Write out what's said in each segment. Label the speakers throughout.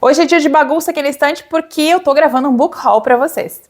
Speaker 1: Hoje é dia de bagunça aqui na estante porque eu tô gravando um book haul pra vocês.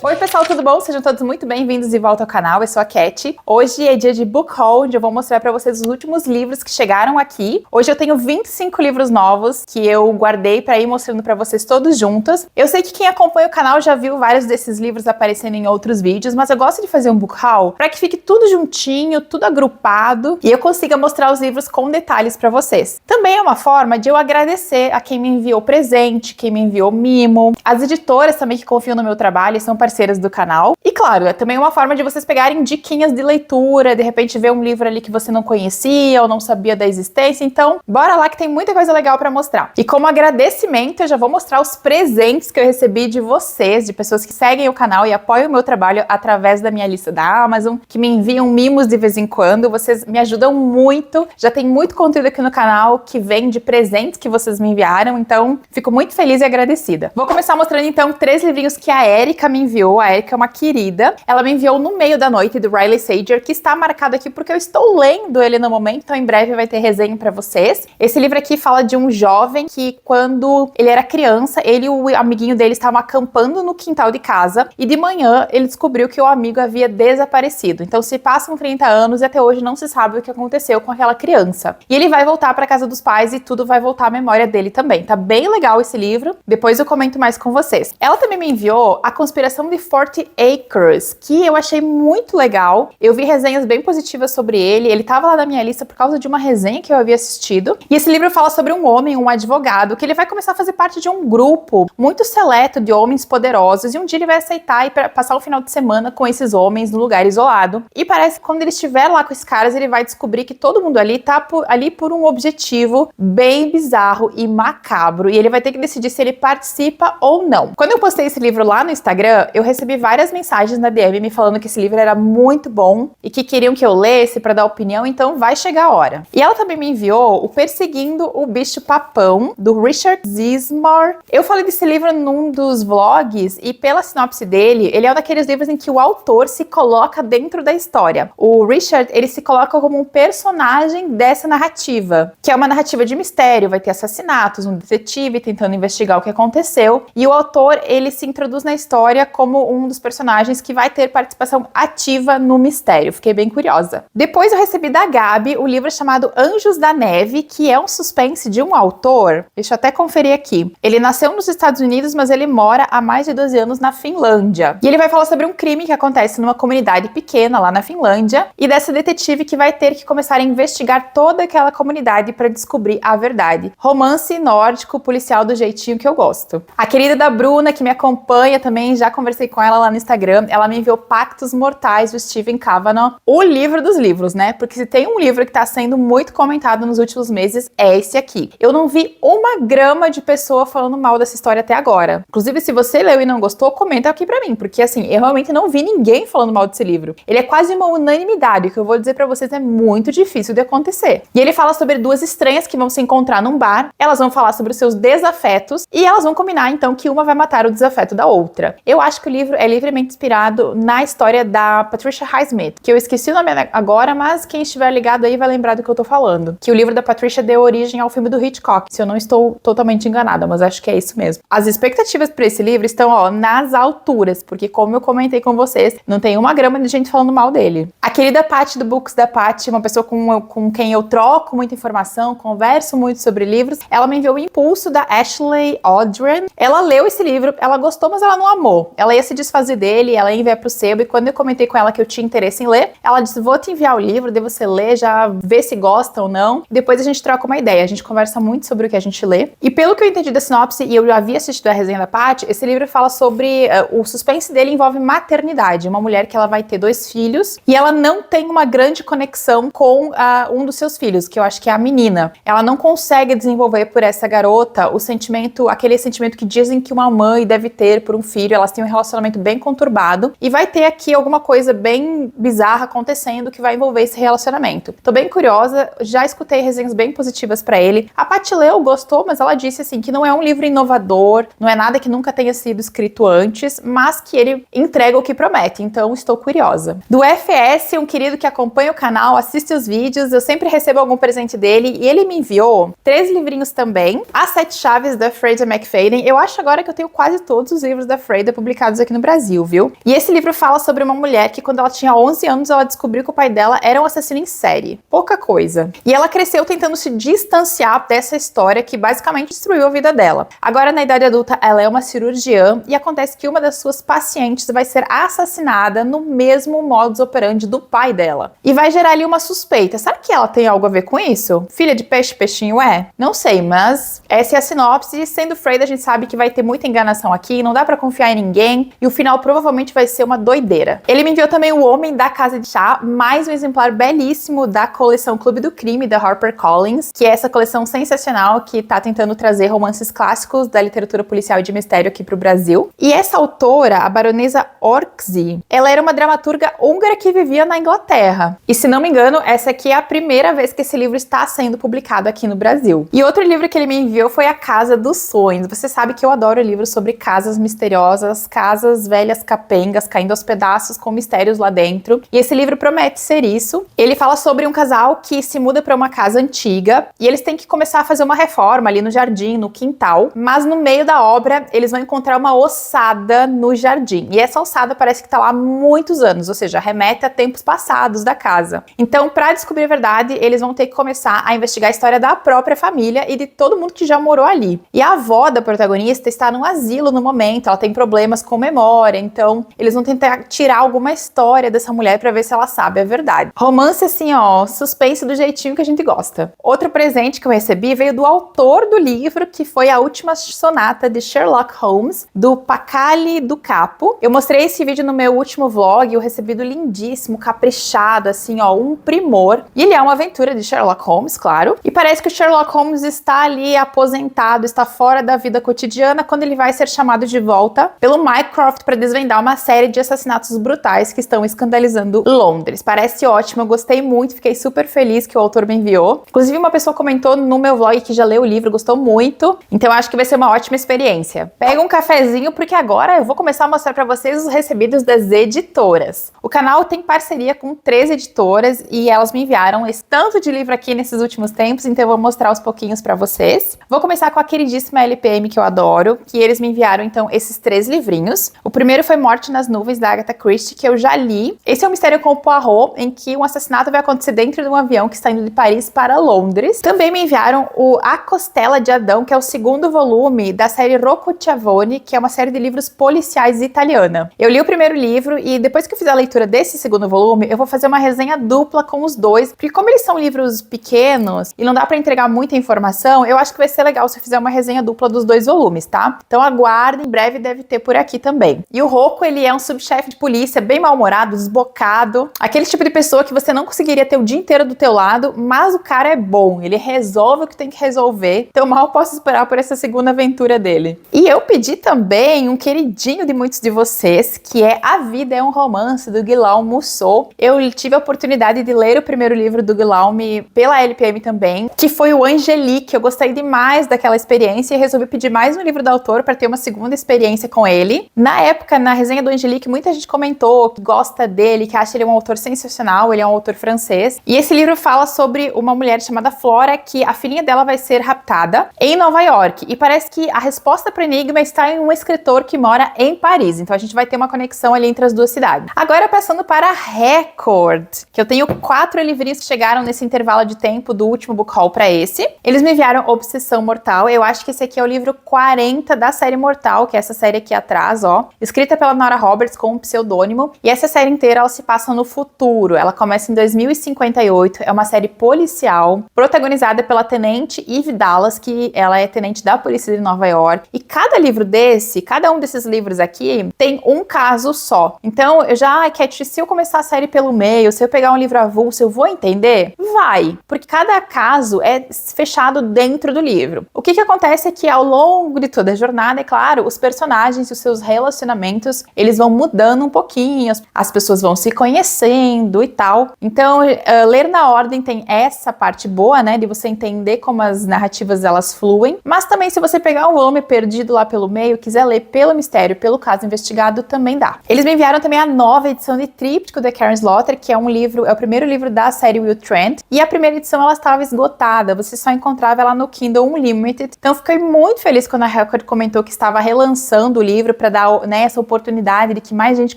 Speaker 1: Oi pessoal, tudo bom? Sejam todos muito bem-vindos de volta ao canal, eu sou a Cat. Hoje é dia de book haul, onde eu vou mostrar pra vocês os últimos livros que chegaram aqui. Hoje eu tenho 25 livros novos que eu guardei pra ir mostrando pra vocês todos juntos. Eu sei que quem acompanha o canal já viu vários desses livros aparecendo em outros vídeos, mas eu gosto de fazer um book haul pra que fique tudo juntinho, tudo agrupado e eu consiga mostrar os livros com detalhes pra vocês. Também é uma forma de eu agradecer a quem me enviou presente, quem me enviou mimo, as editoras também que confiam no meu trabalho e são parceiras do canal. E claro, é também uma forma de vocês pegarem diquinhas de leitura, de repente ver um livro ali que você não conhecia ou não sabia da existência. Então, bora lá que tem muita coisa legal pra mostrar. E como agradecimento, eu já vou mostrar os presentes que eu recebi de vocês, de pessoas que seguem o canal e apoiam o meu trabalho através da minha lista da Amazon, que me enviam mimos de vez em quando. Vocês me ajudam muito. Já tem muito conteúdo aqui no canal que vem de presentes que vocês me enviaram, então fico muito feliz e agradecida. Vou começar mostrando então 3 livrinhos que a Erika me enviou. A Erika é uma querida. Ela me enviou No Meio da Noite, do Riley Sager, que está marcado aqui porque eu estou lendo ele no momento, então em breve vai ter resenha pra vocês. Esse livro aqui fala de um jovem que, quando ele era criança, ele e o amiguinho dele estavam acampando no quintal de casa e de manhã ele descobriu que o amigo havia desaparecido. Então se passam 30 anos e até hoje não se sabe o que aconteceu com aquela criança. E ele vai voltar pra casa dos pais e tudo vai voltar à memória dele também. Tá bem legal esse livro. Depois eu comento mais com vocês. Ela também me enviou A Conspiração de 40 Acres, que eu achei muito legal. Eu vi resenhas bem positivas sobre ele. Ele tava lá na minha lista por causa de uma resenha que eu havia assistido. E esse livro fala sobre um homem, um advogado, que ele vai começar a fazer parte de um grupo muito seleto de homens poderosos. E um dia ele vai aceitar ir passar o final de semana com esses homens no lugar isolado. E parece que quando ele estiver lá com esses caras, ele vai descobrir que todo mundo ali tá ali por um objetivo bem bizarro e macabro. E ele vai ter que decidir se ele participa ou não. Quando eu postei esse livro lá no Instagram, eu recebi várias mensagens na DM me falando que esse livro era muito bom e que queriam que eu lesse pra dar opinião, então vai chegar a hora. E ela também me enviou o Perseguindo o Bicho Papão, do Richard Zismar. Eu falei desse livro num dos vlogs e pela sinopse dele, ele é um daqueles livros em que o autor se coloca dentro da história. O Richard, ele se coloca como um personagem dessa narrativa, que é uma narrativa de mistério, vai ter assassinatos, um detetive tentando investigar o que aconteceu, e o autor, ele se introduz na história como um dos personagens que vai ter participação ativa no mistério. Fiquei bem curiosa. Depois eu recebi da Gabi o livro chamado Anjos da Neve, que é um suspense de um autor. Deixa eu até conferir aqui. Ele nasceu nos Estados Unidos, mas ele mora há mais de 12 anos na Finlândia. E ele vai falar sobre um crime que acontece numa comunidade pequena lá na Finlândia e dessa detetive que vai ter que começar a investigar toda aquela comunidade para descobrir a verdade. Romance nórdico, policial do jeitinho que eu gosto. A querida da Bruna, que me acompanha também, já conversei com ela lá no Instagram, ela me enviou Pactos Mortais, do Stephen Kavanagh, o livro dos livros, né? Porque se tem um livro que tá sendo muito comentado nos últimos meses, é esse aqui. Eu não vi uma grama de pessoa falando mal dessa história até agora. Inclusive, se você leu e não gostou, comenta aqui pra mim, porque assim, eu realmente não vi ninguém falando mal desse livro. Ele é quase uma unanimidade, o que eu vou dizer pra vocês é muito difícil de acontecer. E ele fala sobre duas estranhas que vão se encontrar num bar, elas vão falar sobre os seus desafetos e elas vão combinar então que uma vai matar o desafeto da outra. Eu acho que o livro é livremente inspirado na história da Patricia Highsmith, que eu esqueci o nome agora, mas quem estiver ligado aí vai lembrar do que eu tô falando. Que o livro da Patricia deu origem ao filme do Hitchcock, se eu não estou totalmente enganada, mas acho que é isso mesmo. As expectativas para esse livro estão, ó, nas alturas, porque como eu comentei com vocês, não tem uma grama de gente falando mal dele. A querida Paty do Books da Paty, uma pessoa com quem eu troco muita informação, converso muito sobre livros, ela me enviou o Impulso da Ashley Audren. Ela leu esse livro, ela gostou, mas ela não amou. Ela ia se desfazer dele, ela ia enviar pro sebo, e quando eu comentei com ela que eu tinha interesse em ler, ela disse, vou te enviar o livro, daí você lê, já vê se gosta ou não, depois a gente troca uma ideia, a gente conversa muito sobre o que a gente lê. E pelo que eu entendi da sinopse, e eu já havia assistido a resenha da Paty, esse livro fala sobre, o suspense dele envolve maternidade, uma mulher que ela vai ter 2 filhos, e ela não tem uma grande conexão com um dos seus filhos, que eu acho que é a menina. Ela não consegue desenvolver por essa garota o sentimento, aquele sentimento que dizem que uma mãe deve ter por um filho, elas têm um relacionamento bem conturbado e vai ter aqui alguma coisa bem bizarra acontecendo que vai envolver esse relacionamento. Tô bem curiosa, já escutei resenhas bem positivas pra ele. A Paty leu, gostou, mas ela disse assim que não é um livro inovador, não é nada que nunca tenha sido escrito antes, mas que ele entrega o que promete, então estou curiosa. Do FS, um querido que acompanha o canal, assiste os vídeos, eu sempre recebo algum presente dele e ele me enviou 3 livrinhos também, As 7 Chaves da Freida McFadden. Eu acho agora que eu tenho quase todos os livros da Freida publicados aqui no Brasil, viu? E esse livro fala sobre uma mulher que quando ela tinha 11 anos, ela descobriu que o pai dela era um assassino em série. Pouca coisa. E ela cresceu tentando se distanciar dessa história que basicamente destruiu a vida dela. Agora, na idade adulta, ela é uma cirurgiã e acontece que uma das suas pacientes vai ser assassinada no mesmo modus operandi do pai dela. E vai gerar ali uma suspeita. Será que ela tem algo a ver com isso? Filha de peixe, peixinho é? Não sei, mas essa é a sinopse. E sendo Freida, a gente sabe que vai ter muita enganação aqui, não dá pra confiar em ninguém e o final provavelmente vai ser uma doideira. Ele me enviou também O Homem da Casa de Chá, mais um exemplar belíssimo da coleção Clube do Crime da HarperCollins, que é essa coleção sensacional que tá tentando trazer romances clássicos da literatura policial e de mistério aqui pro Brasil. E essa autora, a baronesa Orczy, ela era uma dramaturga húngara que vivia na Inglaterra. E se não me engano, essa aqui é a primeira vez que esse livro está sendo publicado aqui no Brasil. E outro livro que ele me enviou foi A Casa dos Sonhos. Você sabe que eu adoro livros sobre casas misteriosas, casas velhas capengas caindo aos pedaços com mistérios lá dentro. E esse livro promete ser isso. Ele fala sobre um casal que se muda para uma casa antiga e eles têm que começar a fazer uma reforma ali no jardim, no quintal. Mas no meio da obra, eles vão encontrar uma ossada no jardim. E essa ossada parece que tá lá há muitos anos, ou seja, remete a tempos passados da casa. Então, para descobrir a verdade, eles vão ter que começar a investigar a história da própria família e de todo mundo que já morou ali. E a avó da protagonista está num asilo no momento, ela tem problemas com memória, então eles vão tentar tirar alguma história dessa mulher para ver se ela sabe a verdade. Romance assim, ó, suspense do jeitinho que a gente gosta. Outro presente que eu recebi veio do autor do livro, que foi A Última Sonata de Sherlock Holmes, do Pacali do Capo. Eu mostrei esse vídeo no meu último vlog, eu recebi do lindíssimo, caprichado, assim, ó, um primor. E ele é uma aventura de Sherlock Holmes, claro. E parece que o Sherlock Holmes está ali aposentado, está fora da vida cotidiana, quando ele vai ser chamado de volta pelo Mycroft para desvendar uma série de assassinatos brutais que estão escandalizando Londres. Parece ótimo, eu gostei muito, fiquei super feliz que o autor me enviou. Inclusive, uma pessoa comentou no meu vlog que já leu o livro, gostou muito. Então, eu acho que vai ser uma ótima experiência. Pega um cafezinho, porque agora eu vou começar a mostrar para vocês os recebidos das editoras. O canal tem parceria com 3 editoras e elas me enviaram esse tanto de livro aqui nesses últimos tempos, então eu vou mostrar aos pouquinhos para vocês. Vou começar com a queridíssima LPM, que eu adoro, que eles me enviaram, então, esses 3 livrinhos. O primeiro foi Morte nas Nuvens, da Agatha Christie, que eu já li. Esse é um mistério com o Poirot, em que um assassinato vai acontecer dentro de um avião que está indo de Paris para Londres. Também me enviaram o A Costela de Adão, que é o 2º volume da série Rocco Schiavone, que é uma série de livros policiais italiana. Eu li o primeiro livro e depois que eu fizer a leitura desse 2º volume, eu vou fazer uma resenha dupla com os dois, porque como eles são livros pequenos e não dá para entregar muita informação, eu acho que vai ser legal se eu fizer uma resenha dupla dos 2 volumes, tá? Então aguardem, em breve deve ter por aqui também. E o Rocco, ele é um subchefe de polícia bem mal-humorado, desbocado, aquele tipo de pessoa que você não conseguiria ter o dia inteiro do teu lado, mas o cara é bom, ele resolve o que tem que resolver, então mal posso esperar por essa segunda aventura dele. E eu pedi também um queridinho de muitos de vocês, que é A Vida é um Romance, do Guillaume Musso. Eu tive a oportunidade de ler o primeiro livro do Guillaume pela LPM também, que foi o Angelique. Eu gostei demais daquela experiência e resolvi pedir mais um livro do autor para ter uma segunda experiência com ele. Na época, na resenha do Angelique, muita gente comentou que gosta dele, que acha ele um autor sensacional, ele é um autor francês. E esse livro fala sobre uma mulher chamada Flora, que a filhinha dela vai ser raptada em Nova York. E parece que a resposta para o enigma está em um escritor que mora em Paris. Então a gente vai ter uma conexão ali entre as duas cidades. Agora passando para a Record, que eu tenho 4 livrinhos que chegaram nesse intervalo de tempo do último book haul para esse. Eles me enviaram Obsessão Mortal. Eu acho que esse aqui é o livro 40 da série Mortal, que é essa série aqui atrás, ó. Escrita pela Nora Roberts com um pseudônimo. E essa série inteira, ela se passa no futuro. Ela começa em 2058. É uma série policial, protagonizada pela tenente Eve Dallas, que ela é tenente da polícia de Nova York. E cada livro desse, cada um desses livros aqui, tem um caso só. Então, eu já, Cat, se eu começar a série pelo meio, se eu pegar um livro avulso, eu vou entender? Vai! Porque cada caso é fechado dentro do livro. O que acontece é que ao longo de toda a jornada, é claro, os personagens e os seus relacionamentos, eles vão mudando um pouquinho, as pessoas vão se conhecendo e tal. Então, ler na ordem tem essa parte boa, né, de você entender como as narrativas elas fluem, mas também se você pegar um volume perdido lá pelo meio, quiser ler pelo mistério, pelo caso investigado, também dá. Eles me enviaram também a nova edição de Tríptico da Karen Slaughter, que é um livro, é o primeiro livro da série Will Trent, e a primeira edição ela estava esgotada, você só encontrava ela no Kindle Unlimited. Então, fiquei muito feliz quando a Record comentou que estava relançando o livro para dar, né, essa oportunidade de que mais gente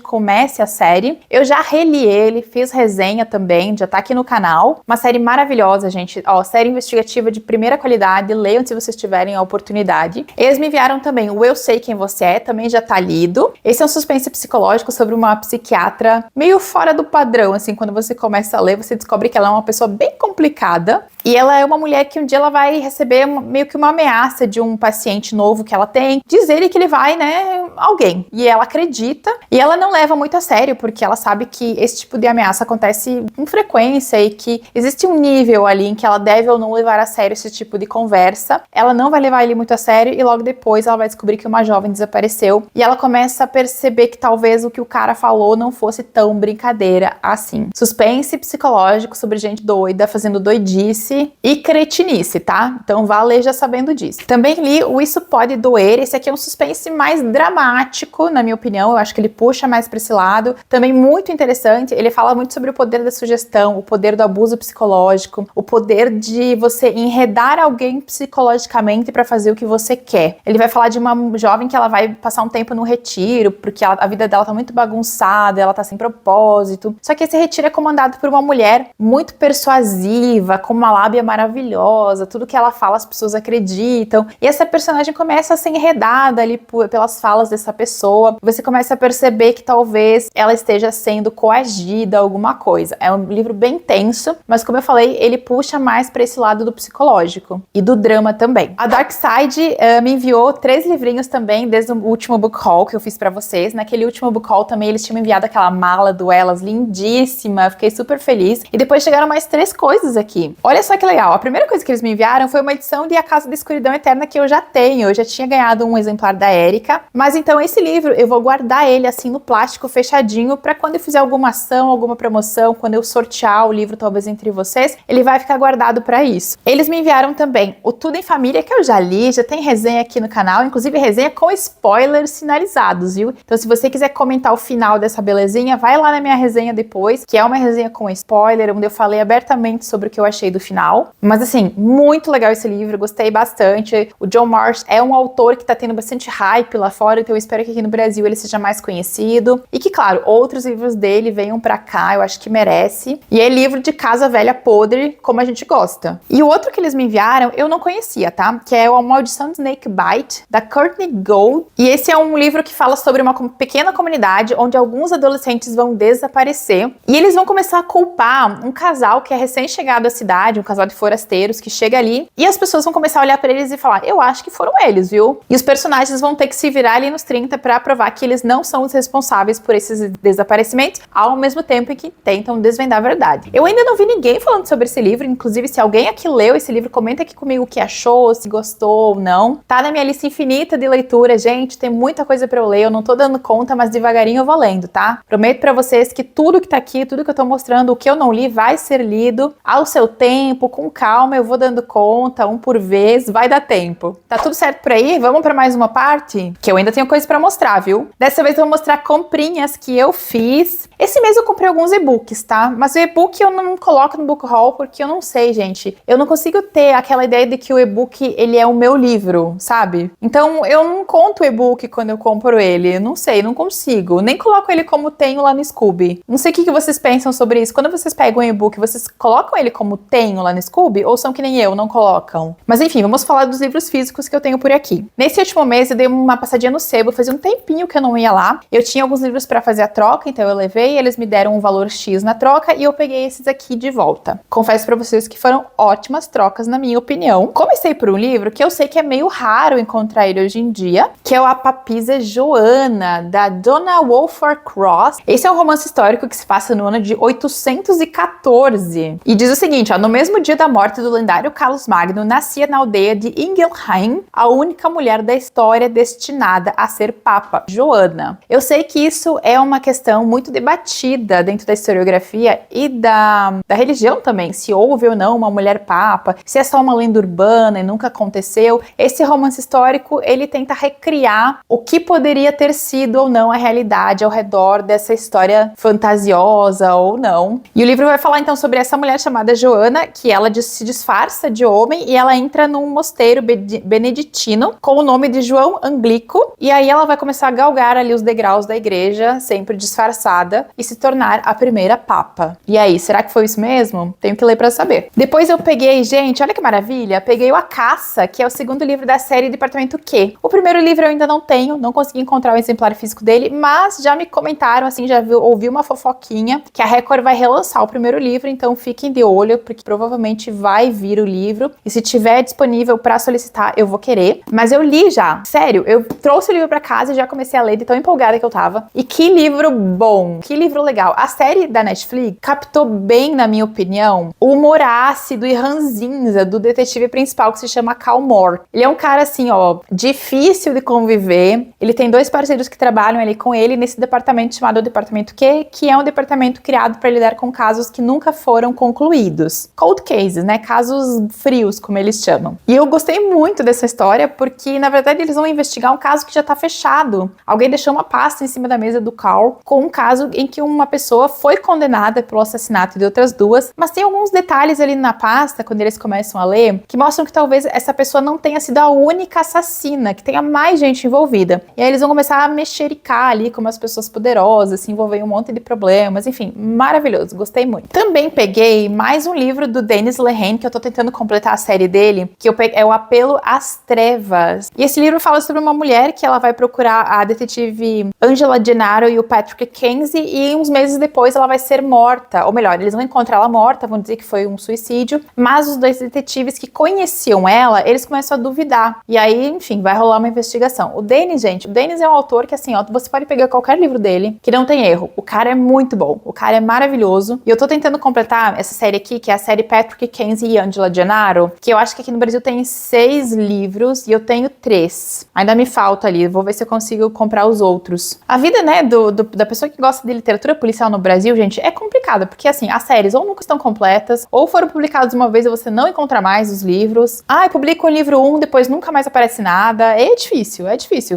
Speaker 1: comece a série. Eu já reli ele, fiz resenha também, já tá aqui no canal. Uma série maravilhosa, gente. Ó, série investigativa de primeira qualidade, leiam se vocês tiverem a oportunidade. Eles me enviaram também o Eu Sei Quem Você É, também já tá lido. Esse é um suspense psicológico sobre uma psiquiatra meio fora do padrão, assim, quando você começa a ler, você descobre que ela é uma pessoa bem complicada. E ela é uma mulher que um dia ela vai receber meio que uma ameaça de um paciente novo que ela tem, dizer que ele vai, né, alguém. E ela acredita, e ela não leva muito a sério, porque ela sabe que esse tipo de ameaça acontece com frequência e que existe um nível ali em que ela deve ou não levar a sério esse tipo de conversa. Ela não vai levar ele muito a sério e logo depois ela vai descobrir que uma jovem desapareceu e ela começa a perceber que talvez o que o cara falou não fosse tão brincadeira assim. Suspense psicológico sobre gente doida fazendo doidice e cretinice, tá? Então vá ler já sabendo disso. Também li o Isso Pode Doer. Esse aqui é um suspense mais dramático, na minha opinião. Eu acho que ele puxa mais para esse lado. Também muito interessante. Ele fala muito sobre o poder da sugestão, o poder do abuso psicológico, o poder de você enredar alguém psicologicamente para fazer o que você quer. Ele vai falar de uma jovem que ela vai passar um tempo no retiro, porque a vida dela tá muito bagunçada, ela tá sem propósito. Só que esse retiro é comandado por uma mulher muito persuasiva, com uma lábia maravilhosa, tudo que ela fala as pessoas acreditam, e essa personagem começa a ser enredada ali pelas falas dessa pessoa, você começa a perceber que talvez ela esteja sendo coagida, alguma coisa. É um livro bem tenso, mas como eu falei, ele puxa mais para esse lado do psicológico e do drama também. A Dark Side me enviou 3 livrinhos também, desde o último book haul que eu fiz para vocês. Naquele último book haul também eles tinham me enviado aquela mala do Elas, lindíssima, fiquei super feliz, e depois chegaram mais 3 coisas aqui. Olha só que legal, a primeira coisa que eles me enviaram foi uma edição de A Casa da Escuridão Eterna que eu já tenho, eu já tinha ganhado um exemplar da Erika, mas então esse livro eu vou guardar ele assim no plástico fechadinho para quando eu fizer alguma ação, alguma promoção, quando eu sortear o livro talvez entre vocês, ele vai ficar guardado para isso. Eles me enviaram também o Tudo em Família, que eu já li, já tem resenha aqui no canal, inclusive resenha com spoilers sinalizados, viu? Então se você quiser comentar o final dessa belezinha, vai lá na minha resenha depois, que é uma resenha com spoiler, onde eu falei abertamente sobre o que eu achei do final. Mas assim, muito legal esse livro, gostei bastante. O John Marsh é um autor que tá tendo bastante hype lá fora, então eu espero que aqui no Brasil ele seja mais conhecido. E que, claro, outros livros dele venham pra cá, eu acho que merece. E é livro de casa velha podre, como a gente gosta. E o outro que eles me enviaram, eu não conhecia, tá? Que é o A Maldição de Snake Bite, da Courtney Gold. E esse é um livro que fala sobre uma pequena comunidade onde alguns adolescentes vão desaparecer. E eles vão começar a culpar um casal que é recém-chegado à cidade, um casal de forasteiros que chega ali, e as pessoas vão começar a olhar pra eles e falar, eu acho que foram eles, viu? E os personagens vão ter que se virar ali nos 30 pra provar que eles não são os responsáveis por esses desaparecimentos, ao mesmo tempo em que tentam desvendar a verdade. Eu ainda não vi ninguém falando sobre esse livro, inclusive se alguém aqui leu esse livro, comenta aqui comigo o que achou, se gostou ou não. Tá na minha lista infinita de leitura, gente, tem muita coisa pra eu ler, eu não tô dando conta, mas devagarinho eu vou lendo, tá? Prometo pra vocês que tudo que tá aqui, tudo que eu tô mostrando, o que eu não li, vai ser lido ao seu tempo, com calma, eu vou dando conta, um por vez, vai dar tempo. Tá tudo certo por aí? Vamos pra mais uma parte? Que eu ainda tenho coisa pra mostrar, viu? Dessa vez eu vou mostrar comprinhas que eu fiz. Esse mês eu comprei alguns e-books, tá? Mas o e-book eu não coloco no book haul porque eu não sei, gente. Eu não consigo ter aquela ideia de que o e-book, ele é o meu livro, sabe? Então eu não conto o e-book quando eu compro ele. Eu não sei, não consigo. Nem coloco ele como tenho lá no Scooby. Não sei o que vocês pensam sobre isso. Quando vocês pegam um e-book, vocês colocam ele como tenho lá no Scooby? Ou são que nem eu, não colocam? Mas enfim, vamos falar dos livros físicos que eu tenho por aqui. Nesse último mês eu dei uma passadinha no sebo, fazia um tempinho que eu não ia lá. Eu tinha alguns livros pra fazer a troca, então eu levei, eles me deram um valor X na troca e eu peguei esses aqui de volta. Confesso pra vocês que foram ótimas trocas, na minha opinião. Comecei por um livro que eu sei que é meio raro encontrar ele hoje em dia, que é o A Papisa Joana, da Donna Wolford Cross. Esse é um romance histórico que se passa no ano de 814. E diz o seguinte, ó, no mesmo último dia da morte do lendário Carlos Magno, nascia na aldeia de Ingelheim a única mulher da história destinada a ser papa, Joana. Eu sei que isso é uma questão muito debatida dentro da historiografia e da religião também, se houve ou não uma mulher papa, se é só uma lenda urbana e nunca aconteceu. Esse romance histórico, ele tenta recriar o que poderia ter sido ou não a realidade ao redor dessa história fantasiosa ou não. E o livro vai falar então sobre essa mulher chamada Joana, que ela se disfarça de homem e ela entra num mosteiro beneditino com o nome de João Anglico, e aí ela vai começar a galgar ali os degraus da igreja, sempre disfarçada, e se tornar a primeira papa. E aí, será que foi isso mesmo? Tenho que ler pra saber. Depois eu peguei, gente, olha que maravilha, peguei o A Caça, que é o segundo livro da série Departamento Q. O primeiro livro eu ainda não tenho, não consegui encontrar o exemplar físico dele, mas já me comentaram, assim, ouvi uma fofoquinha, que a Record vai relançar o primeiro livro, então fiquem de olho, porque provavelmente vai vir o livro, e se tiver disponível pra solicitar, eu vou querer. Mas eu li já, sério, eu trouxe o livro pra casa e já comecei a ler de tão empolgada que eu tava. E que livro bom, que livro legal. A série da Netflix captou bem, na minha opinião, o humor ácido e ranzinza do detetive principal, que se chama Cal Moore. Ele é um cara assim, ó, difícil de conviver. Ele tem dois parceiros que trabalham ali com ele nesse departamento chamado Departamento Q, que é um departamento criado para lidar com casos que nunca foram concluídos. Cold cases, né? Casos frios, como eles chamam. E eu gostei muito dessa história porque, na verdade, eles vão investigar um caso que já tá fechado. Alguém deixou uma pasta em cima da mesa do Carl com um caso em que uma pessoa foi condenada pelo assassinato de outras duas, mas tem alguns detalhes ali na pasta, quando eles começam a ler, que mostram que talvez essa pessoa não tenha sido a única assassina, que tenha mais gente envolvida. E aí eles vão começar a mexericar ali como as pessoas poderosas, se envolver em um monte de problemas, enfim, maravilhoso, gostei muito. Também peguei mais um livro do Dennis Lehane, que eu tô tentando completar a série dele, que é o Apelo às Trevas. E esse livro fala sobre uma mulher que ela vai procurar a detetive Angela Gennaro e o Patrick Kenzie, e uns meses depois ela vai ser morta, ou melhor, eles vão encontrar ela morta, vão dizer que foi um suicídio, mas os dois detetives que conheciam ela, eles começam a duvidar. E aí, enfim, vai rolar uma investigação. O Dennis, gente, o Dennis é um autor que assim, ó, você pode pegar qualquer livro dele, que não tem erro. O cara é muito bom, o cara é maravilhoso. E eu tô tentando completar essa série aqui, que é a série Patrick Kenzie e Angela Gennaro, que eu acho que aqui no Brasil tem 6 livros e eu tenho 3. Ainda me falta ali, vou ver se eu consigo comprar os outros. A vida, né, da pessoa que gosta de literatura policial no Brasil, gente, é complicada, porque assim, as séries ou nunca estão completas, ou foram publicadas uma vez e você não encontra mais os livros. Publica o livro 1, depois nunca mais aparece nada. É difícil,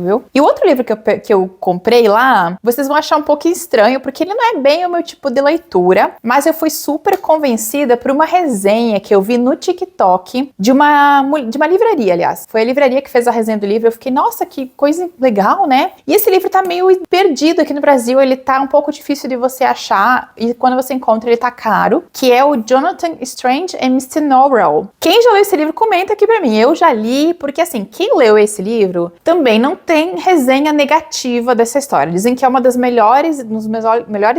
Speaker 1: viu? E o outro livro que eu comprei lá, vocês vão achar um pouco estranho, porque ele não é bem o meu tipo de leitura, mas eu fui super convencida por uma resenha que eu vi no TikTok de uma livraria, aliás. Foi a livraria que fez a resenha do livro. Eu fiquei, nossa, que coisa legal, né? E esse livro tá meio perdido aqui no Brasil, ele tá um pouco difícil de você achar, e quando você encontra ele tá caro, que é o Jonathan Strange and Mr. Norrell. Quem já leu esse livro, comenta aqui pra mim. Eu já li, porque assim, quem leu esse livro também não tem resenha negativa dessa história. Dizem que é uma das melhores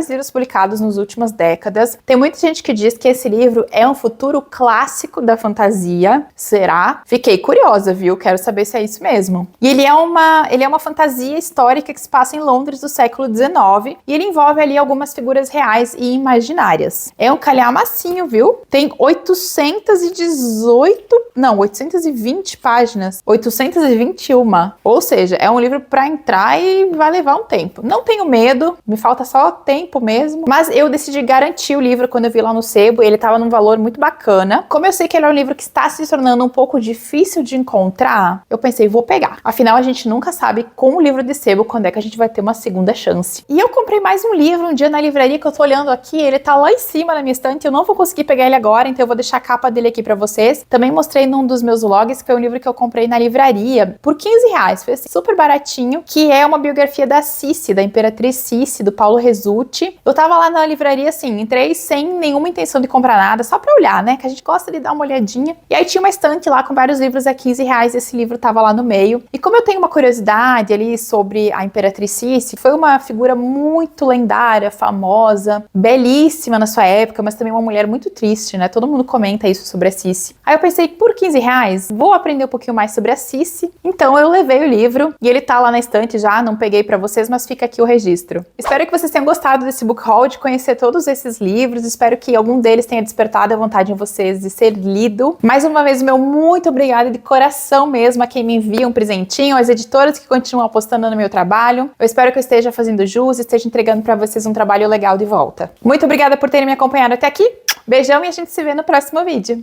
Speaker 1: livros publicados nas últimas décadas. Tem muita gente que diz que esse livro é um futuro clássico da fantasia. Será? Fiquei curiosa, viu? Quero saber se é isso mesmo. E ele é uma fantasia histórica que se passa em Londres do século XIX, e ele envolve ali algumas figuras reais e imaginárias. É um calhamacinho, viu? Tem 820 páginas. 821. Ou seja, é um livro pra entrar e vai levar um tempo. Não tenho medo, me falta só tempo mesmo, mas eu decidi garantir o livro quando eu vi lá no sebo, e ele tava num valor muito bacana. Como eu sei que ele é um livro que está se tornando um pouco difícil de encontrar, eu pensei, vou pegar. Afinal, a gente nunca sabe com o livro de sebo quando é que a gente vai ter uma segunda chance. E eu comprei mais um livro um dia na livraria, que eu tô olhando aqui, ele tá lá em cima na minha estante, eu não vou conseguir pegar ele agora, então eu vou deixar a capa dele aqui pra vocês. Também mostrei num dos meus vlogs, que foi um livro que eu comprei na livraria por R$15, foi assim, super baratinho, que é uma biografia da Sissi, da Imperatriz Sissi, do Paulo Resutti. Eu tava lá na livraria, assim, entrei sem nenhuma intenção de comprar nada, só pra olhar, né, que a gente gosta de dar uma olhadinha. E aí tinha uma estante lá com vários livros a R$15, esse livro tava lá no meio. E como eu tenho uma curiosidade ali sobre a Imperatriz Sissi, foi uma figura muito lendária, famosa, belíssima na sua época, mas também uma mulher muito triste, né, todo mundo comenta isso sobre a Sissi. Aí eu pensei, por por 15 reais, vou aprender um pouquinho mais sobre a Cici. Então eu levei o livro e ele tá lá na estante já, não peguei pra vocês, mas fica aqui o registro. Espero que vocês tenham gostado desse book haul, de conhecer todos esses livros. Espero que algum deles tenha despertado a vontade em vocês de ser lido. Mais uma vez, meu muito obrigada de coração mesmo a quem me envia um presentinho, às editoras que continuam apostando no meu trabalho. Eu espero que eu esteja fazendo jus e esteja entregando pra vocês um trabalho legal de volta. Muito obrigada por terem me acompanhado até aqui. Beijão e a gente se vê no próximo vídeo.